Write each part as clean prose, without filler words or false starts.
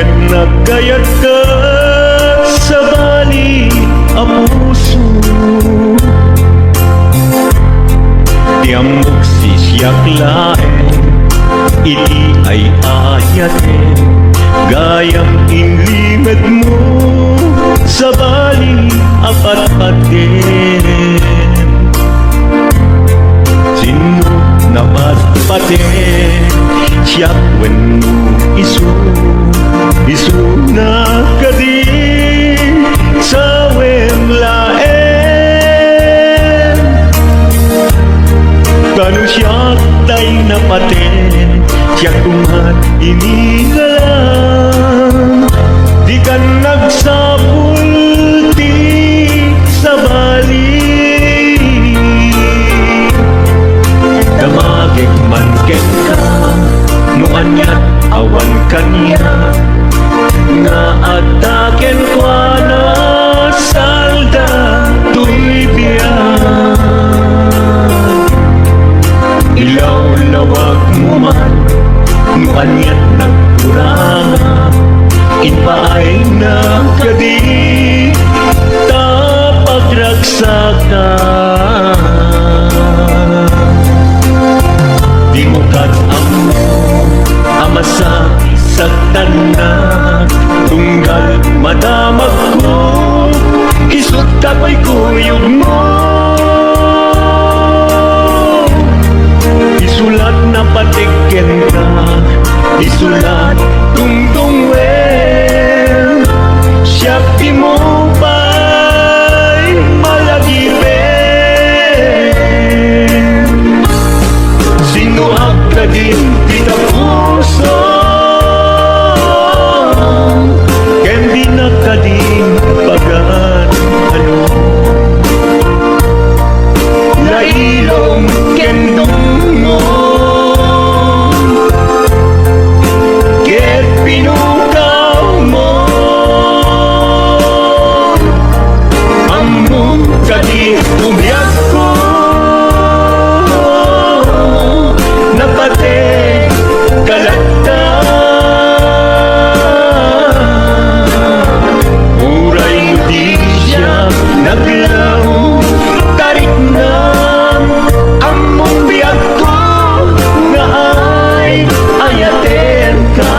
ket nagkayat ka sa bali a puso. Tiamok sisyak laeng, iti ay ayaten, gayam inlimed mo sa bali apat-paten. Sino napat-paten, siyak wenno isu na kadi sa wemlaen. Kanu siyak tay napaten, siyak kumat inigalang, di kan nagsapul ti sa bali. Damagig man ken ka, nuanyat awan kanya, nga ataken kwa na salda tuy biyan. Ilaw-lawag mo man, nuanyat nagkuranga, inpaay na kadi tapagragsakan. Di mo kat-amo amasa saktan na, tunggal madamag ko, isut kapoy kuyog mo. Isulat na patiken ka, isulat tungtung well, siyak di mo pa'y malagipen. Sinuhag ka din kita puso, ken di na ka din pagan ano. Lailong ken dungo, ket pinukaw mo, among ka di umyak ko, napate kalagta. Uray mo di siya naglaw, tarik na among biyak ko, nga ay ayaten ka.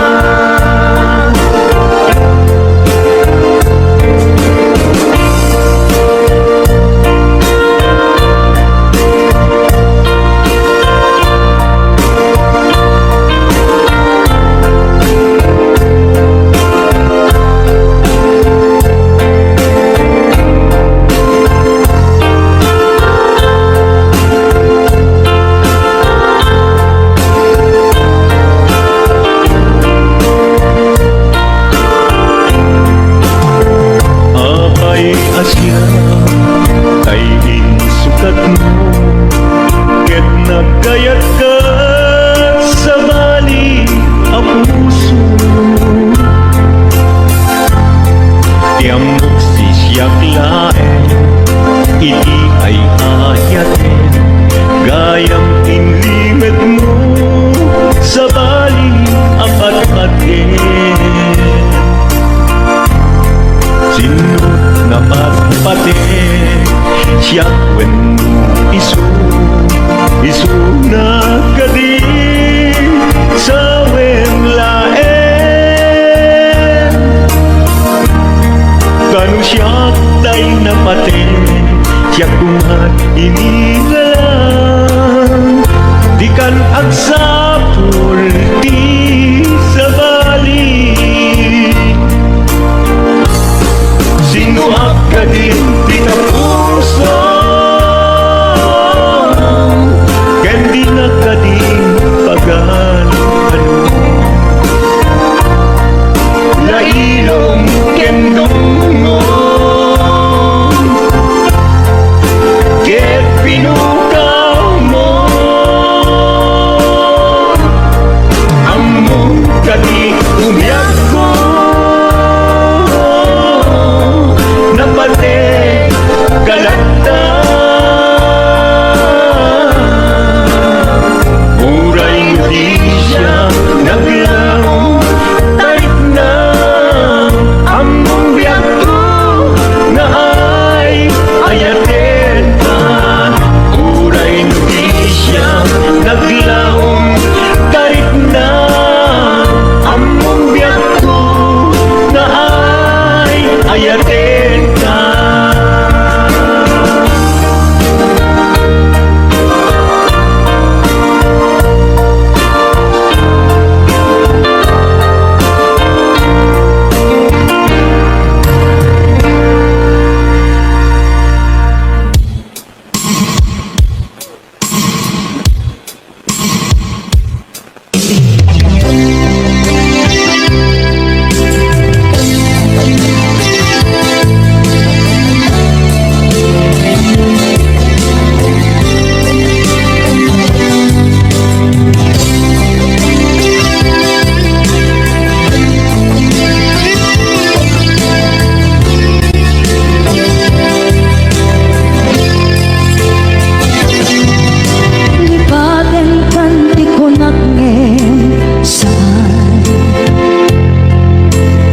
Asya ay insukat mo, ket nagkayat ka sa bali a puso. Tiamok sisyak laeng, iti ay ayaten, gayam inlimed mo sa bali apat-paten. Sino napat-paten, siyak wenno isu na kadi sa wemlaen. Kanu siyak tay napaten, siyak kumat inigalang, di kan agsapul ti sa bali. Sinuhag ka din di ka puso,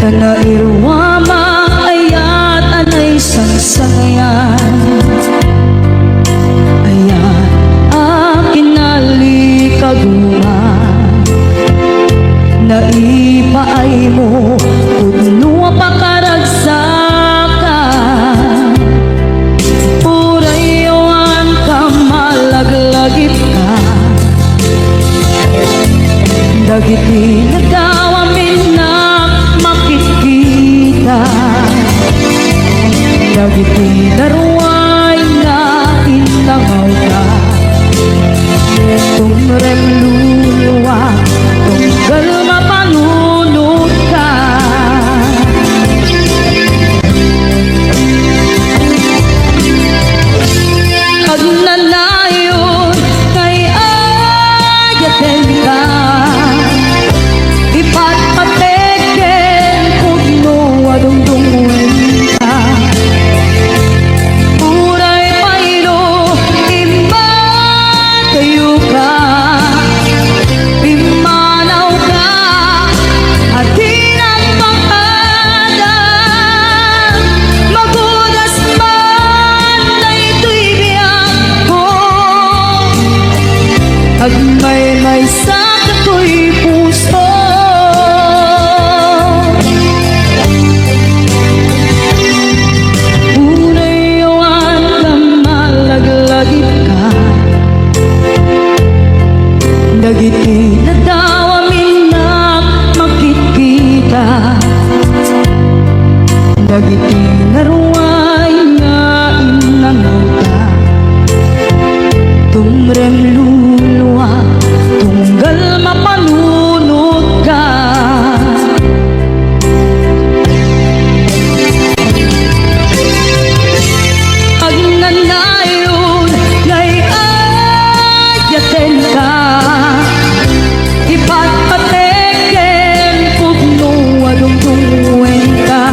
nairwama ayat anay sangsangayan. Ayat akin nalikaguan, naipaay mo pudno pakaragsakan. Purayawan ka malaglagip ka, dagiti nagawamin na makikita, dagiti daruay na inangaw ka. Tumrem luluwa, tunggal mapanunod ka. Pag nanayon kay ayaten ka, ipatpateken pudno adungdungwen ka. Uray paylo imba kayo ka, pimanaw ka atin ang pangalan. Magudas man na ito'y biyang ko, agmay-may sa kato'y puso. Unayawan ka malaglagip ka, dagiti nadawamin na makikita, dagiti naruay nga inangaw ka. Tumrem luluwa, tunggal mapanunod ka. Pag nanayon ngay ayaten ka, ipatpateken pudno adungdungwen ka.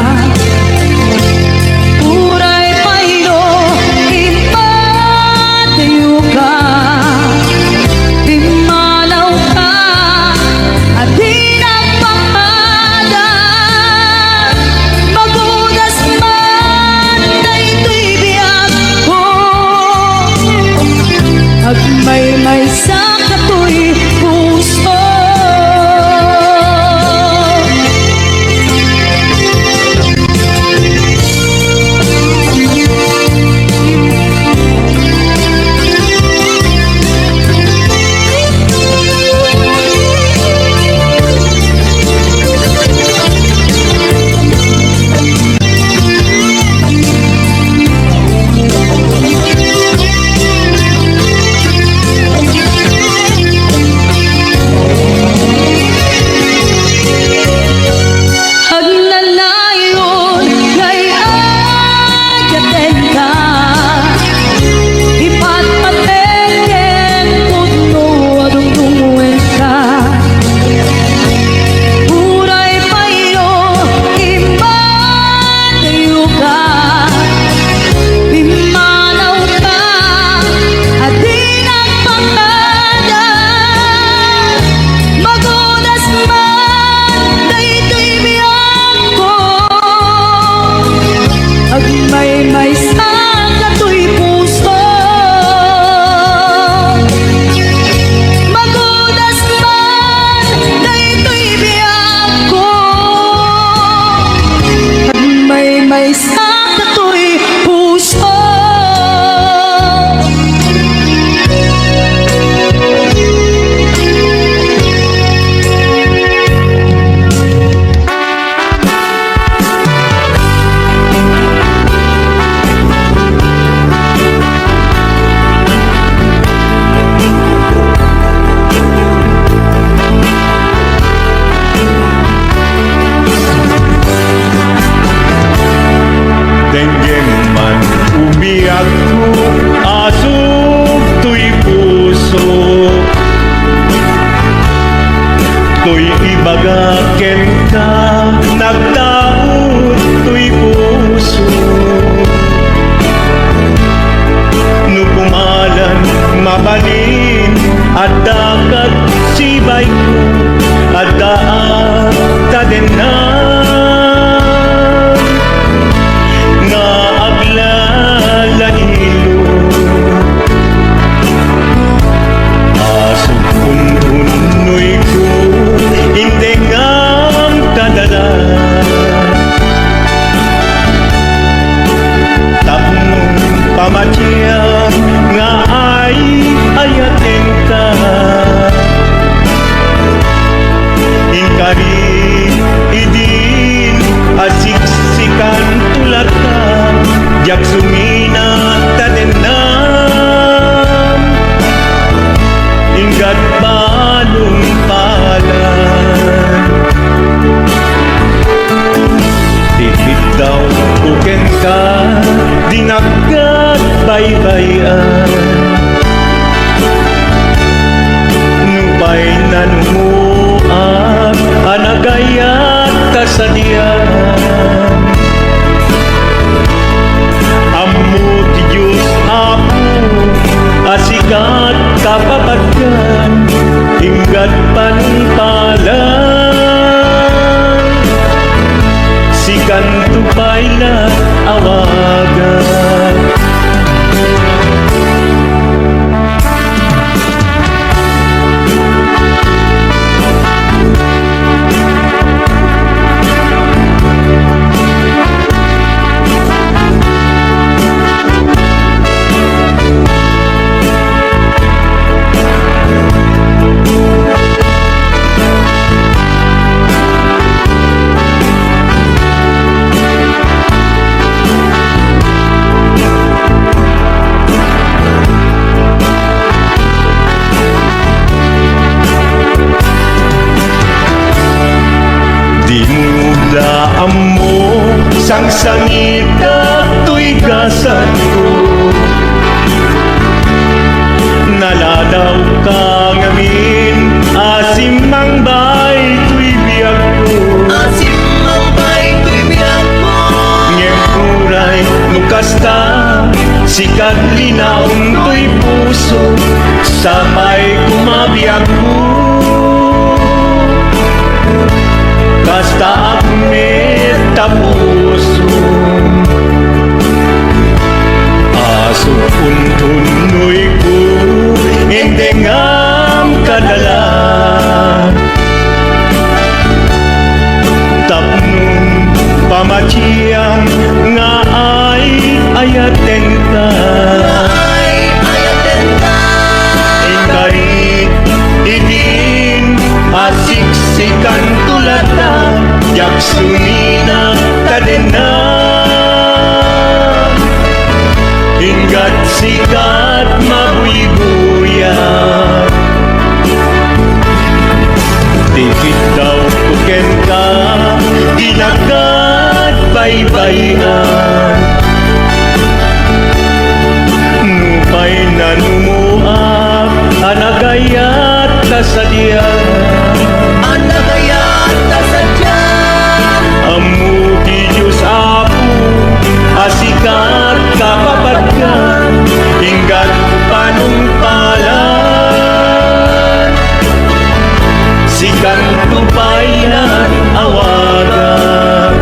bayan Nupay nanumuak anagayat kasadian Ammo ti Diyos Apo asikat kapapagyan hinggat panipalan sikan tupay na awagan Dinudaan mo sang sangit at tuigasan ko Naladaw ka ngamin asim mang bay tuy biyag ko Asim ang bay ko'y biyag mo Ngem kuray nukasta sikat linaong tuy puso Samay kumabiyag ko Kasta akmet tapuso Aso untunoy ko Hindi ngam kadala Tapnong pamatiyang nga ay ayaten ka Ay ayaten ka Ingarit idin asiksikan tulad na Yaksunina kadena Hinggat sikat mabuiguyan Dikit daw tuken ka Ginagad baybayan Nupay nanumuak anagayat kasadian Anagayat na sadyan Amu ti Diyos Apo asikat kapapagyan hinggat panumpalan sikan tupayan awagan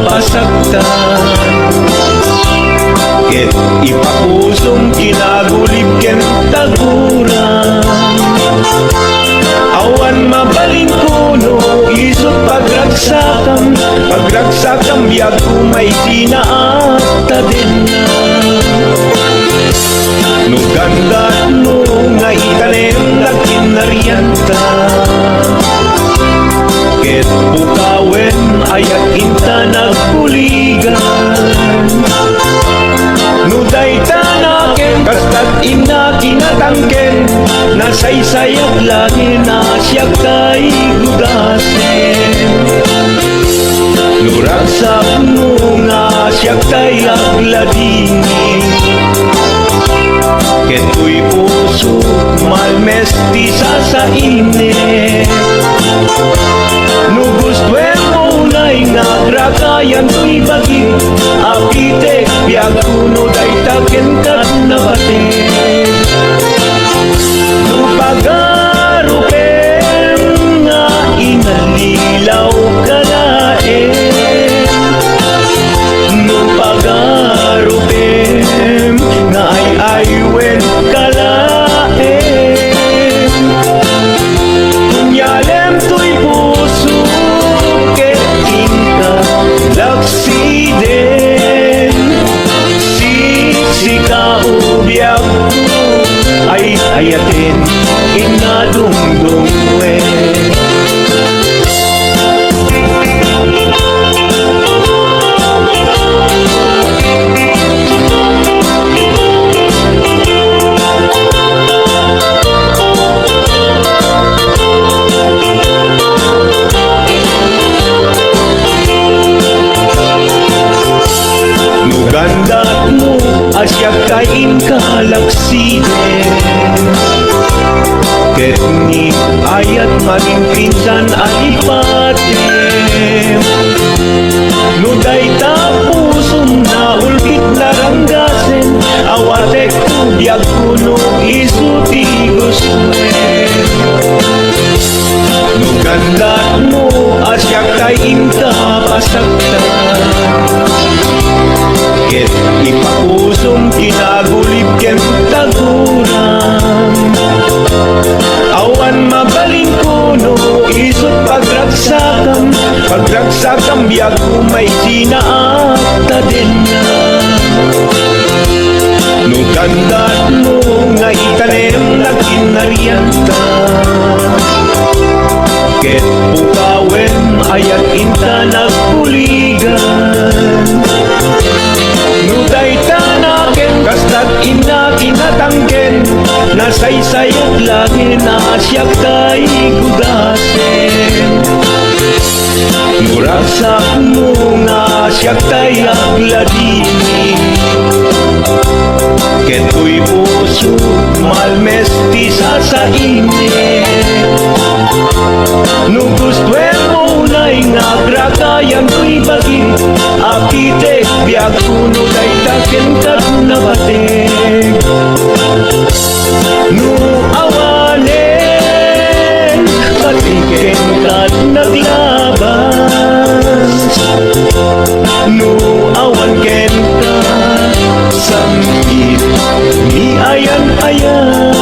pasagtan. Ket ipapusong kinagulib ken taguran. Awan mabaling kuno isot pagragsakam biag kumay sinaata din na. No ganda no nga itanem nagkinarianta. Ket bukawen ayat inta nagpuligan. Nuday tanaken kastat ina kinatangken. Nasaysayat lagi na siya kay gudasen. Nuragsak mo nga siya kay agladini. Keto'y puso malmestisa sa init. Nugustwen mo na'y nagrakayan to'y bagi. Apitek biag kuno day taken kat na batin. Nupagarupen nga inalilaw kalaen. Nupagarupen nga ay aywen kalaen. Kunyalem to'y puso ket inka laksiden. Sika ubiag ay ayatin inadungdungwe. Nugandat mo asya kain kalaksiden. Ket ni ayat maging pinsan alipatin. Nuday tapusong na ulkit naranggasen. Awatek biag kuno isuti guswen. Nugandat mo asya kain pasagtan. Ket ipapusong kinagulib ken taguran. Awan mabaling kuno isot pagragsakam biag kumay sinaata din na. Nugandat mo nga itanem nagkinarianta. Ket bukawen ayat inta nagpuligan. Nuday tanaken kastat ina kinatangken. Nasaysayat lagi na siya kay gudasen. Nuragsak mo nga siya kay agladini. Keto'y puso malmestisa sa init. Nugustwen mo na'y nagrakayan to'y bagi. Apitek biag kuno day taken kat na batik. No awanen patiken kat naglabas. No awan ken ka sangkit ni ayan-ayan.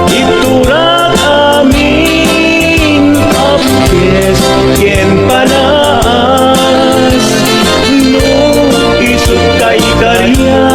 Iturak amin apkes ken panas. No isut kay karya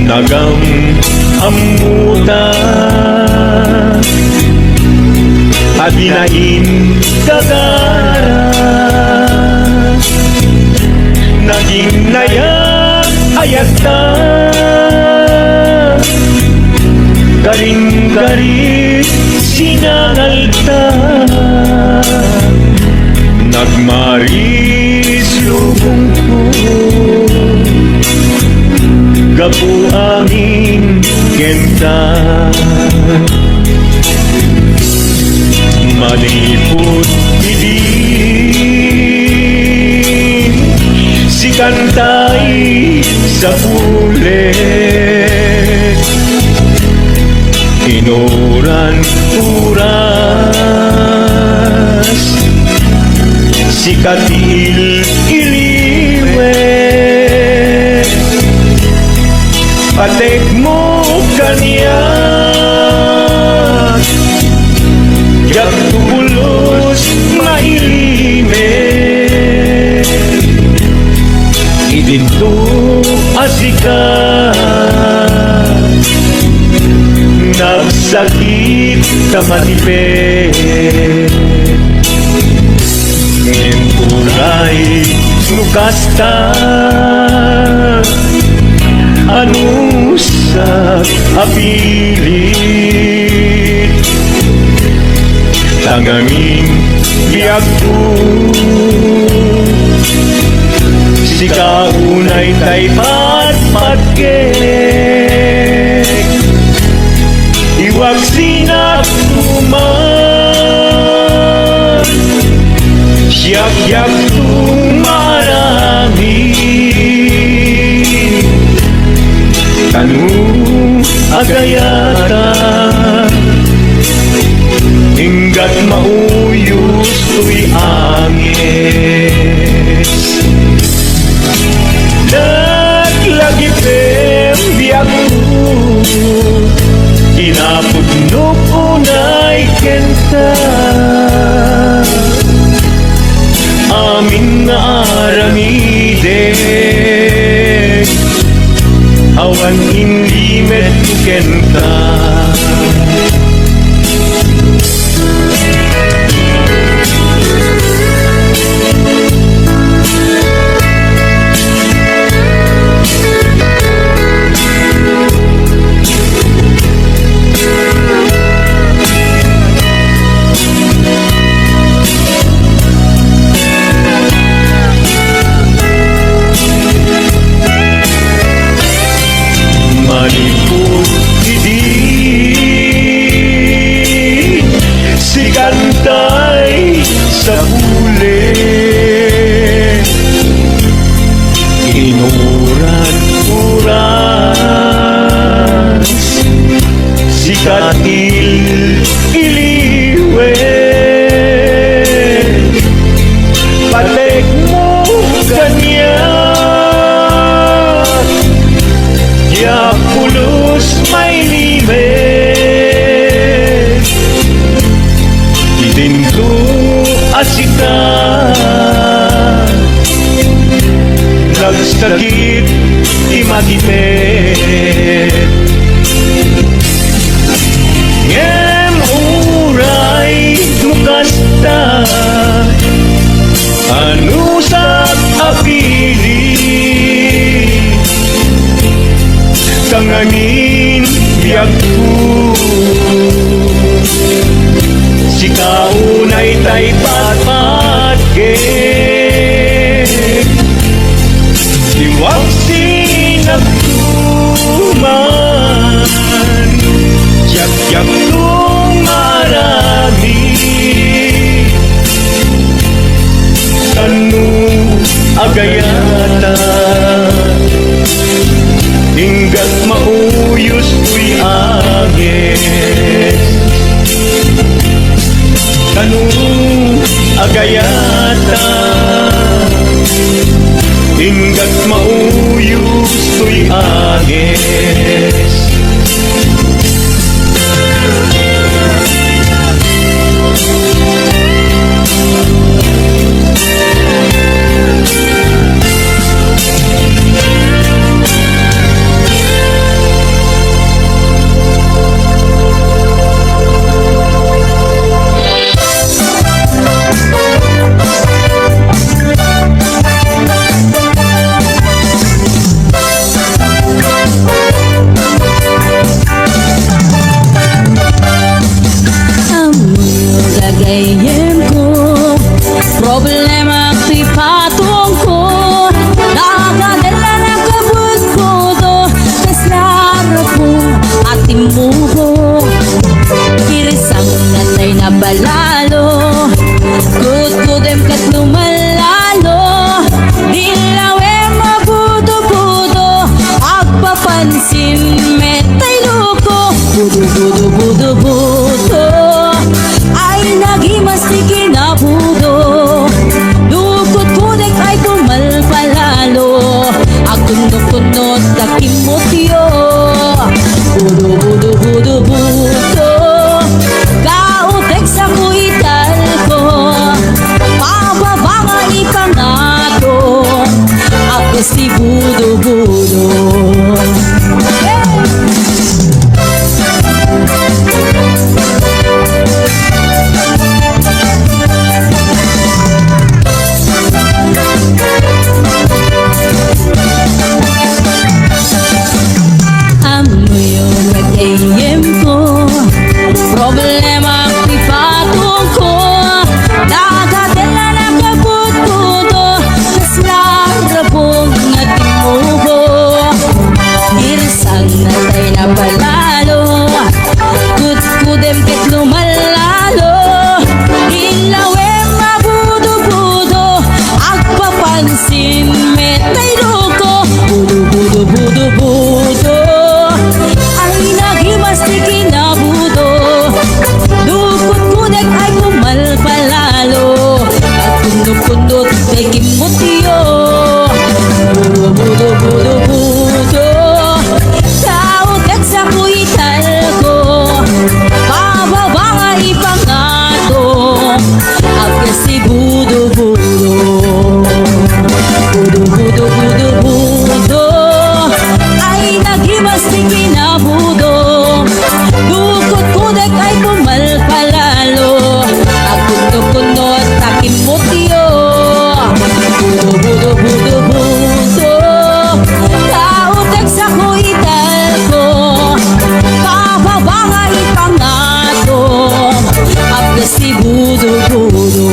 nagam amuta Adinain kagara Naging nayak ayata Garing-garing sinangalta Nagmaris lubong ko Gapu angin kenta Malipot bibig Si kantay sa pulet Inuran-uras Si katil iliwet Patek mo kanya Yak tulos mailime Idinto asika Nagsakit ka matipid Ngenturay nukasta Anusak apilit Tangamin biyak ko Sika unay tay patpatgek Iwag sinat tuman Siyak-yak tumarami Kanu agayata Hinggat mauyos tuy angis Naglagi biyak ko Kinapudnok unay kenta Amin nga aramidek Awan inlimet kenta Malipot hindi Si kantay sa huli Inuran-uras Si katil iliwet Patek mo kanya Ya pulos may limet Idinto asita Nagsakit imatipet Ngem uray mukasta Anusak apili Tanganin biyak ko Si kaunay tay patpatgek Iwag sinagtuman Yak-yak tumarami Kanu agayata Hinggat mauyos tuy agis Kanu agayata Hinggat mauyos tuy agis pansin metay luko budo budo budo budo ay nagimasti na budo lukot kudek ay pumalpalalo agundok-kunot takimotyo budo budo budo budo kautek sa kuital ko pababa nga ipangato ako si budo budo problema pripatong ko nagatela na kabut-buto kas larabong nga timubo irisang natay na palalo kut-kudem ket lumalalo ilawem mabudo-budo agpapansin metay luko budo-budo-budo-budo ay nagimasti na budo lukot kunek ay pumalpalalo at kundot-kundot ay kimotyo budo budo budo budo kautek sa kuital ko pababa nga ipangato agka si budo budo budo budo budo budo ay nagimasti na budo lukot kudek ay pumalpalalo at kundot-kundot takimotyo budo budo budo budo kautek sa kuital ko pababa nga ipangato agka si budo budo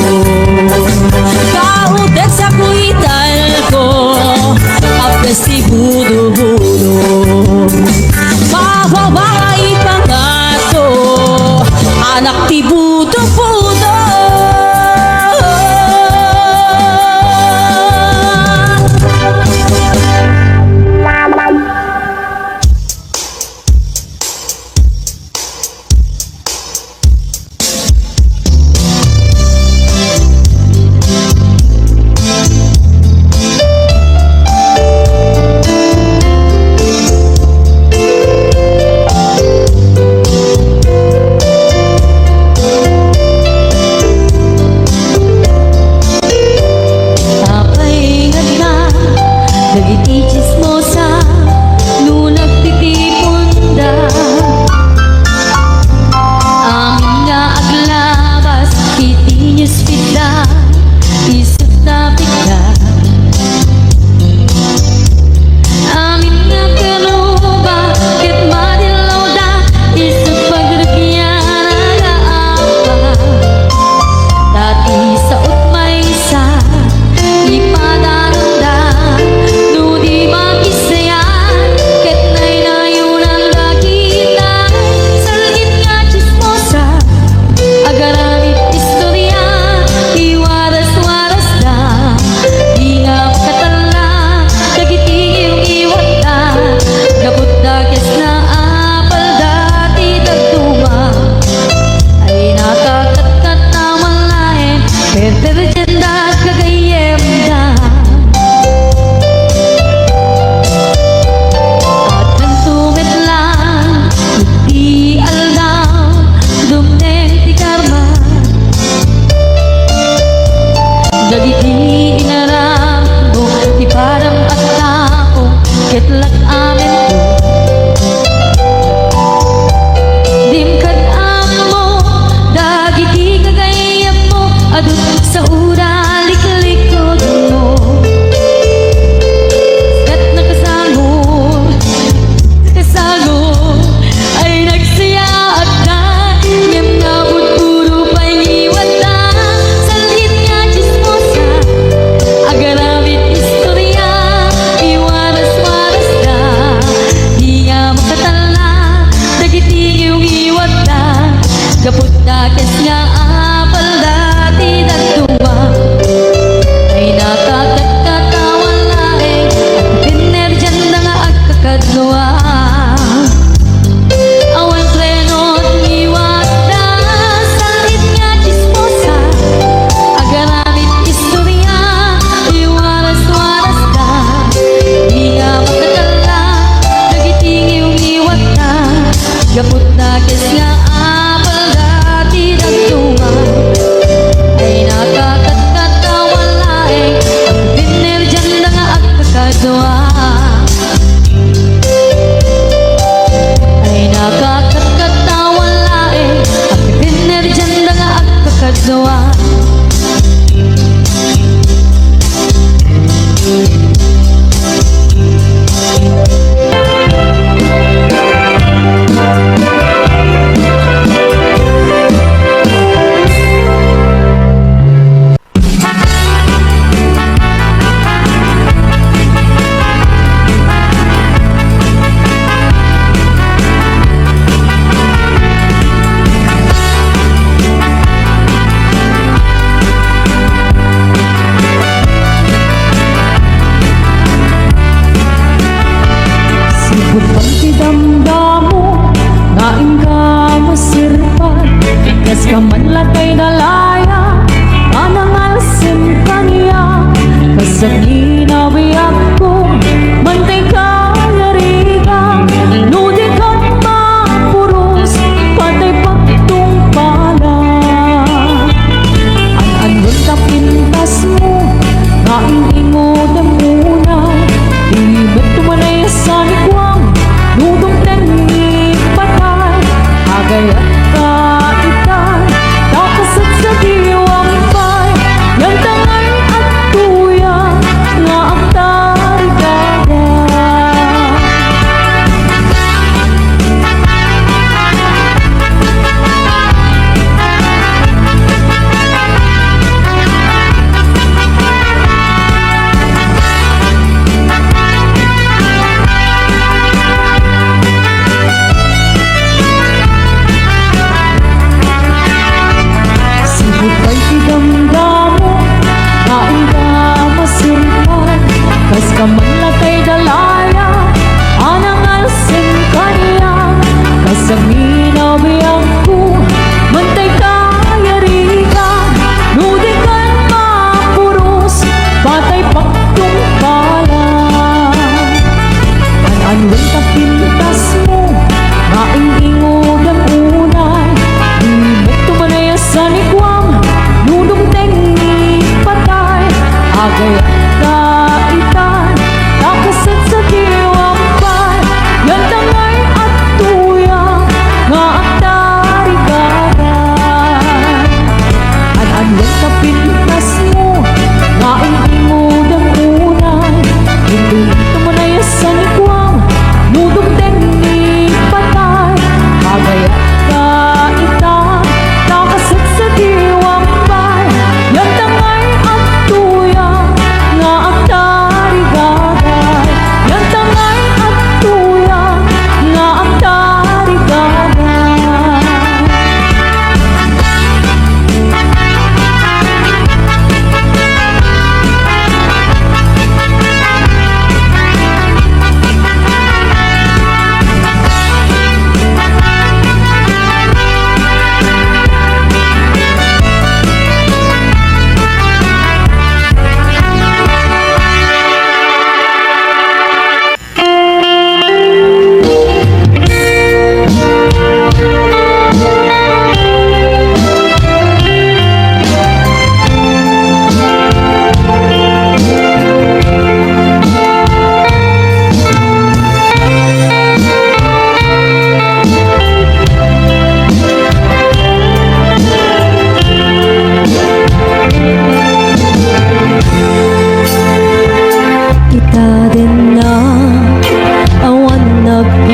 kautek sa kuital ko agka si budo budo pababa nga ipangato anak ti budo budo Tapay nga dagiti chismosa no nagtitipunda amin nga aglabas iti newsfeed isip na bigla amin nga karuba ket madilaw da isip pagragyan aga-aga dati sa utmaysa ipadaranda no di makisayan ket naynayunan dagita salgit nga chismosa agaramit istorya iwaras-waras da di nga makatala dagiti iwat da gabut da kes na apal dati dagduma ay nakakatkat na malain perperjen da kagayem da at nagtumit lang iti aldaw dumneng ti karma dagiti inaram mo ti param at tao ketlak amin ko dimkad amo dagiti kagayem mo adun sa ura liklikod mo ket nakasagol kasagol ay nagsiyaat na ngem nabut puro paingiwat na salit nga chismosa agaramit istorya iwaras-waras da di nga makatala dagiti yung iwat da kaput da kes nga apal dati dagduma ay nakakatkatawan laeng at pinerjan na nga agkakadluwa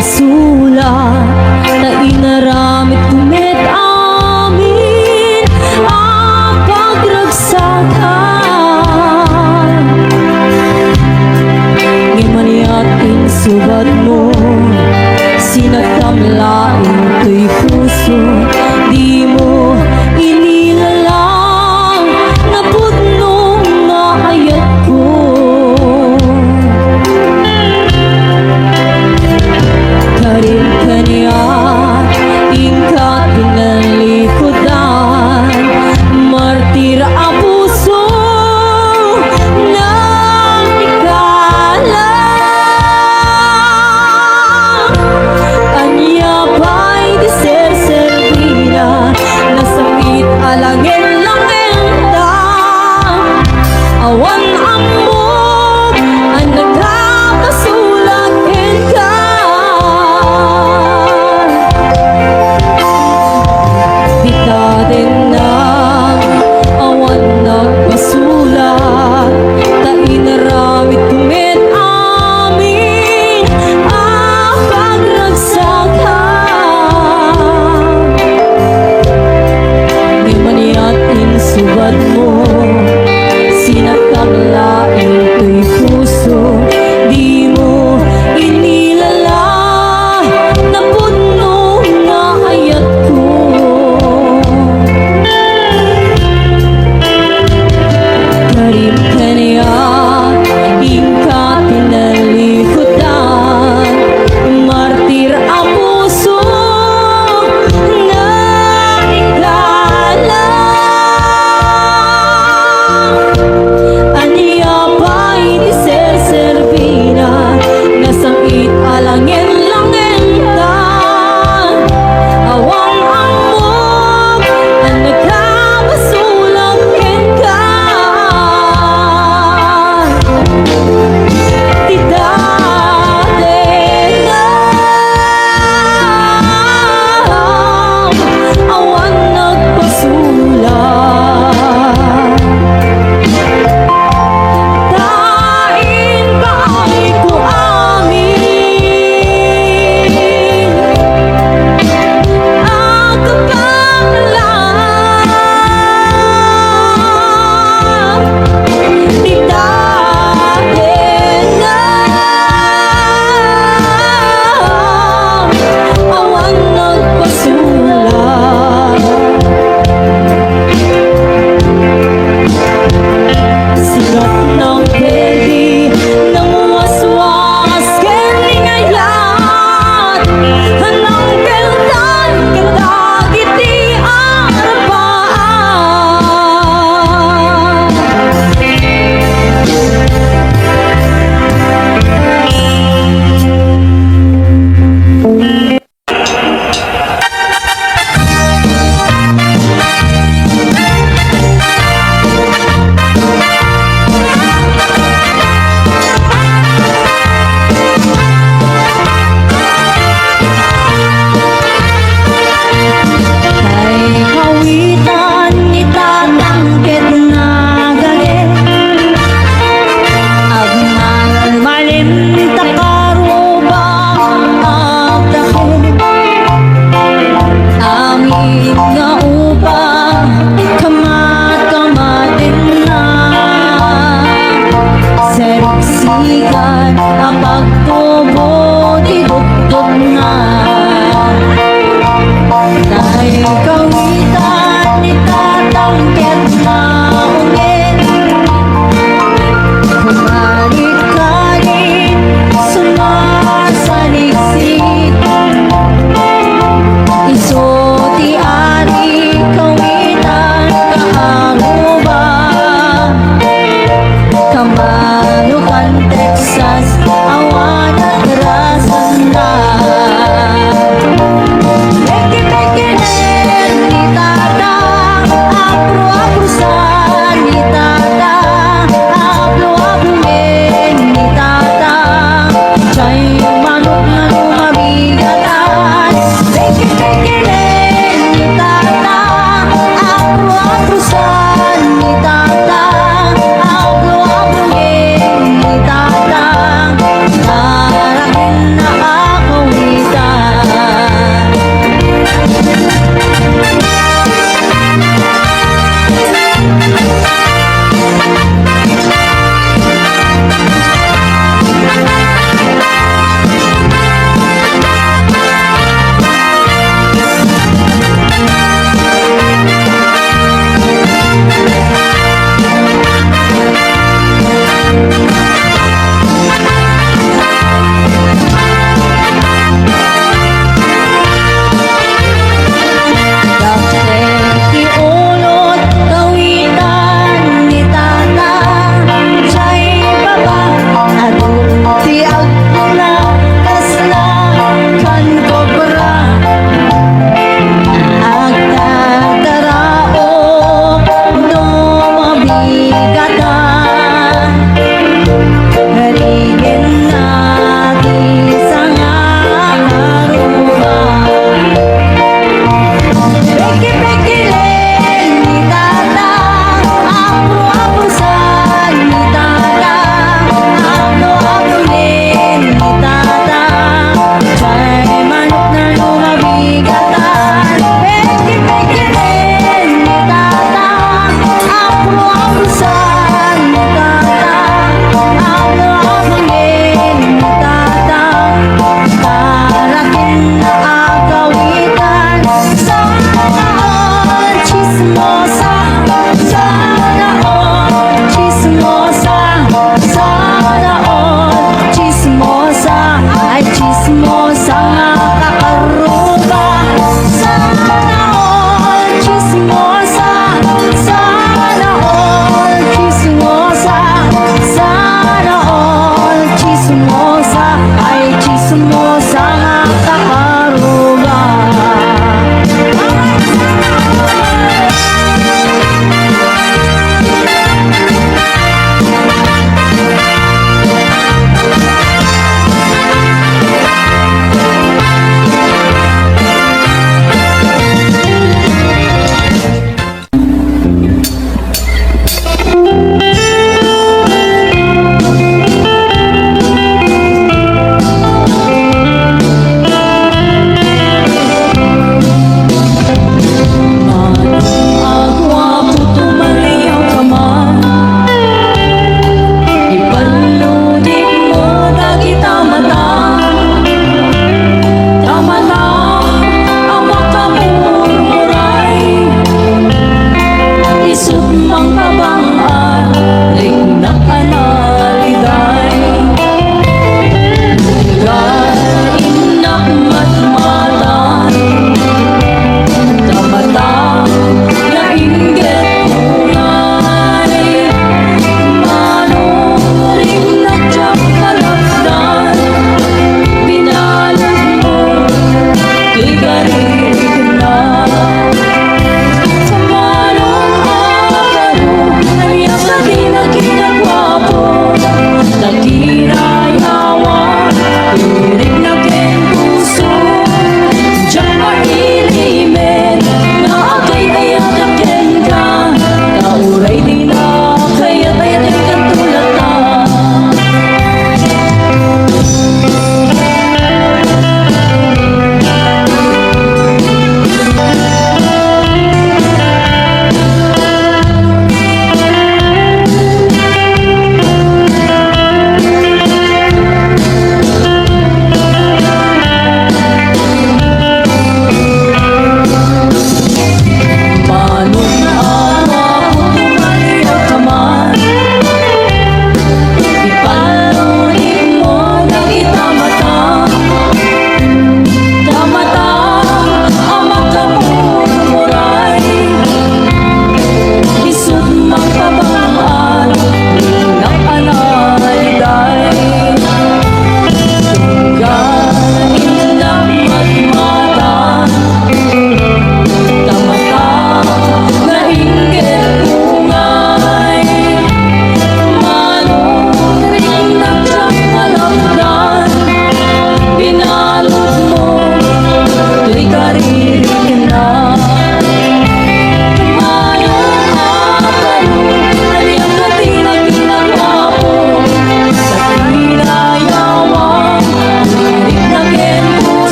puso